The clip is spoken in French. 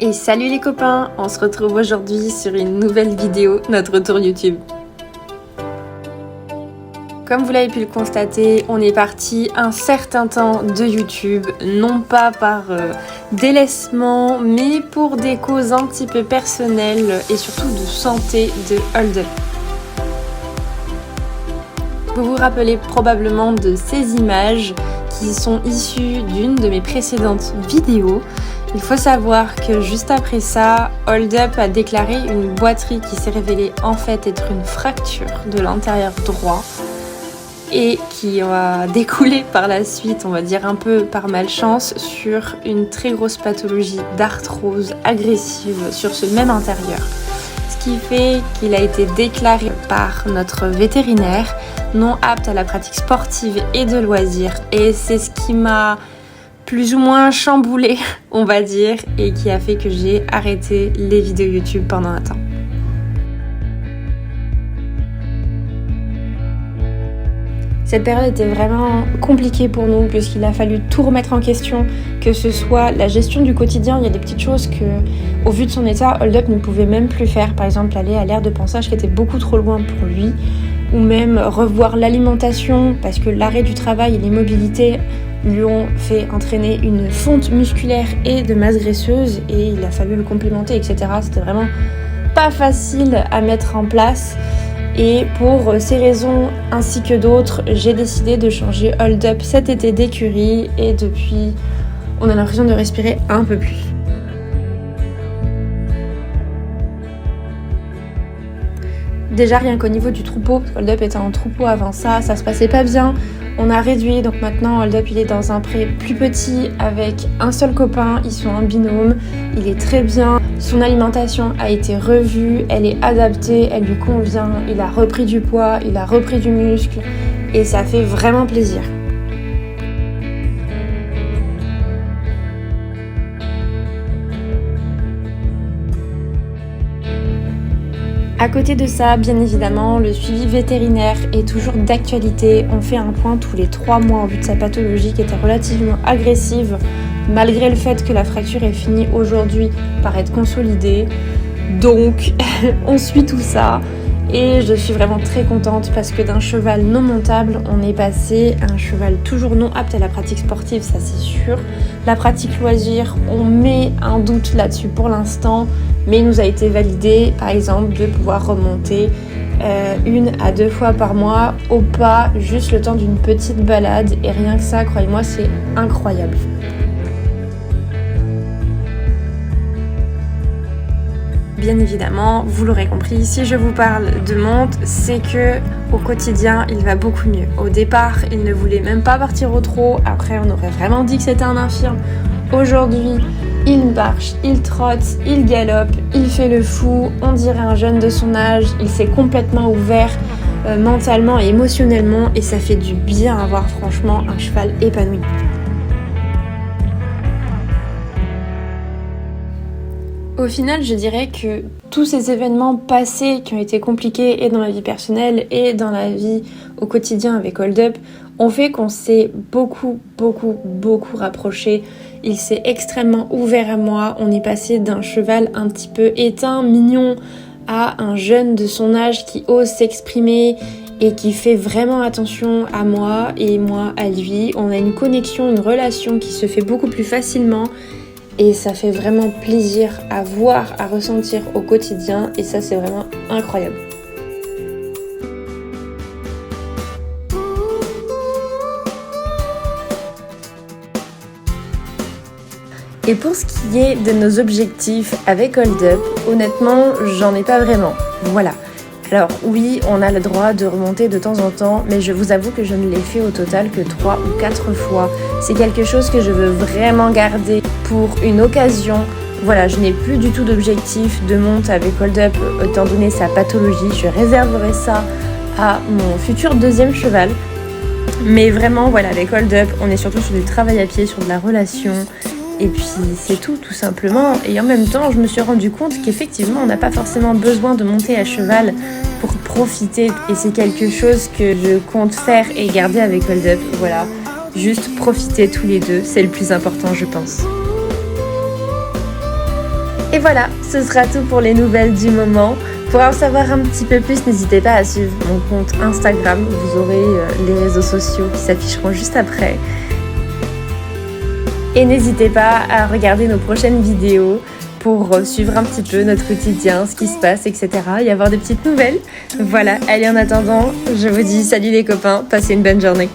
Et salut les copains, on se retrouve aujourd'hui sur une nouvelle vidéo, notre tour YouTube. Comme vous l'avez pu le constater, on est parti un certain temps de YouTube, non pas par délaissement, mais pour des causes un petit peu personnelles et surtout de santé de Hold Up. Vous vous rappelez probablement de ces images qui sont issues d'une de mes précédentes vidéos. Il faut savoir que juste après ça, Hold Up a déclaré une boiterie qui s'est révélée en fait être une fracture de l'intérieur droit et qui a découlé par la suite, on va dire un peu par malchance, sur une très grosse pathologie d'arthrose agressive sur ce même intérieur. Ce qui fait qu'il a été déclaré par notre vétérinaire non apte à la pratique sportive et de loisirs. Et c'est ce qui m'a plus ou moins chamboulée, on va dire, et qui a fait que j'ai arrêté les vidéos YouTube pendant un temps. Cette période était vraiment compliquée pour nous puisqu'il a fallu tout remettre en question, que ce soit la gestion du quotidien. Il y a des petites choses que, au vu de son état, Hold Up ne pouvait même plus faire. Par exemple, aller à l'aire de pansage qui était beaucoup trop loin pour lui, ou même revoir l'alimentation parce que l'arrêt du travail et l'immobilité lui ont fait entraîner une fonte musculaire et de masse graisseuse et il a fallu le complémenter, etc. C'était vraiment pas facile à mettre en place. Et pour ces raisons ainsi que d'autres, j'ai décidé de changer Hold Up cet été d'écurie et depuis, on a l'impression de respirer un peu plus. Déjà rien qu'au niveau du troupeau, Hold Up était en troupeau avant ça se passait pas bien. On a réduit, donc maintenant Hold Up il est dans un pré plus petit avec un seul copain, ils sont en binôme, il est très bien. Son alimentation a été revue, elle est adaptée, elle lui convient, il a repris du poids, il a repris du muscle et ça fait vraiment plaisir. À côté de ça, bien évidemment, le suivi vétérinaire est toujours d'actualité. On fait un point tous les 3 mois au vu de sa pathologie qui était relativement agressive, malgré le fait que la fracture est finie aujourd'hui par être consolidée. Donc, on suit tout ça et je suis vraiment très contente parce que d'un cheval non montable, on est passé à un cheval toujours non apte à la pratique sportive, ça c'est sûr. La pratique loisir, on met un doute là-dessus pour l'instant, mais il nous a été validé, par exemple, de pouvoir remonter 1 à 2 fois par mois au pas, juste le temps d'une petite balade. Et rien que ça, croyez-moi, c'est incroyable. Bien évidemment, vous l'aurez compris, si je vous parle de monte, c'est que au quotidien, il va beaucoup mieux. Au départ, il ne voulait même pas partir au trot. Après, on aurait vraiment dit que c'était un infirme. Aujourd'hui, il marche, il trotte, il galope, il fait le fou. On dirait un jeune de son âge. Il s'est complètement ouvert mentalement et émotionnellement. Et ça fait du bien avoir franchement un cheval épanoui. Au final, je dirais que tous ces événements passés qui ont été compliqués et dans ma vie personnelle et dans la vie au quotidien avec Hold Up ont fait qu'on s'est beaucoup rapprochés. Il s'est extrêmement ouvert à moi. On est passé d'un cheval un petit peu éteint, mignon, à un jeune de son âge qui ose s'exprimer et qui fait vraiment attention à moi et moi à lui. On a une connexion, une relation qui se fait beaucoup plus facilement. Et ça fait vraiment plaisir à voir, à ressentir au quotidien. Et ça, c'est vraiment incroyable. Et pour ce qui est de nos objectifs avec Hold Up, honnêtement, j'en ai pas vraiment. Voilà. Alors oui, on a le droit de remonter de temps en temps, mais je vous avoue que je ne l'ai fait au total que 3 ou 4 fois. C'est quelque chose que je veux vraiment garder pour une occasion. Voilà, je n'ai plus du tout d'objectif de monte avec Hold Up, étant donné sa pathologie. Je réserverai ça à mon futur 2e cheval. Mais vraiment, voilà, avec Hold Up, on est surtout sur du travail à pied, sur de la relation. Et puis c'est tout simplement. Et en même temps, je me suis rendu compte qu'effectivement, on n'a pas forcément besoin de monter à cheval pour profiter. Et c'est quelque chose que je compte faire et garder avec Hold Up. Voilà, juste profiter tous les deux, c'est le plus important, je pense. Et voilà, ce sera tout pour les nouvelles du moment. Pour en savoir un petit peu plus, n'hésitez pas à suivre mon compte Instagram. Vous aurez les réseaux sociaux qui s'afficheront juste après. Et n'hésitez pas à regarder nos prochaines vidéos pour suivre un petit peu notre quotidien, ce qui se passe, etc. Et avoir des petites nouvelles. Voilà, allez, en attendant, je vous dis salut les copains, passez une bonne journée.